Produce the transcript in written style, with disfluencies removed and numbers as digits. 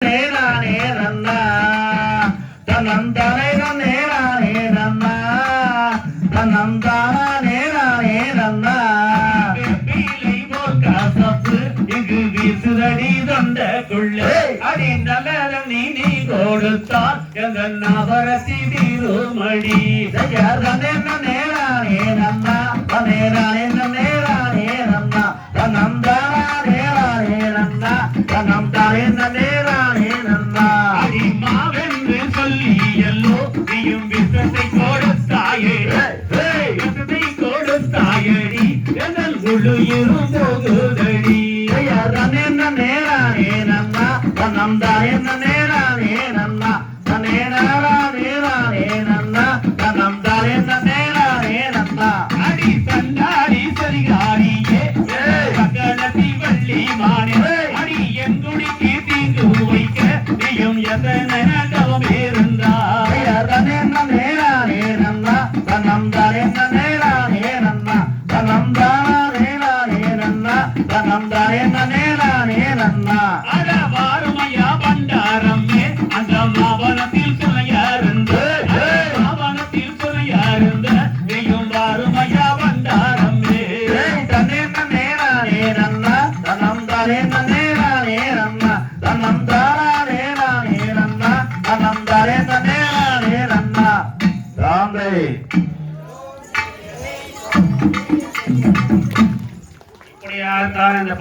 நேரானே நன்னா தன்னந்தனை நேரானே நன்னா தன்னந்தானா நேரானே நன்னா பீலை போக்கா சப்பு இங்கு வீசுதடி தொண்ட கொள்ள அடி நல்ல நீ கொடுத்தால் எங்க நவரசி தீருமடி தன்னே நேரானே நன்னா நேரானே நேரானே நன்னா தன்னந்தானா நேரானே நன்னா தன்னந்தானே நேரானே நன்னா அடி மாவென்று சொல்லி எல்லோ நீயும் விஷத்தை கொடுத்தாயே விஷத்தை கொடுத்தாயடி எங்கள் முழு இரும்போகுதடி தன்னே நேரானே நன்னா தன்னந்தானே நேரானே நன்னா தன்னேரானே நேரானே நன்னா தன்னந்தானே நேரானே நன்னா அடி தன்னாடி சரிகாரியே பகலத்தி வள்ளி மானே அடி என் துடிக்கு தீங்கு வைக்க நீயும் எத்தனை நகம் இருந்தாய் தன்னே நேரானே நன்னா தன்னந்தானே நேரானே நன்னா தன்னந்தானா நேரானே நன்னா தன்னந்தானே நேரானே நன்னா அட வாருமையா பண்டாரம்மே அந்த மாவனத்தில் துணையாருந்து மாவனத்தில் துணையாருந்து நீயும் வாருமையா பண்டாரம்மே தன்னே நேரானே நன்னா தன்னந்தானே நேரானே நன்னா தன்னந்தானா நேரானே நன்னா தன்னந்தானே நேரானே நன்னா ராமே இப்படியாகத்தான் இந்த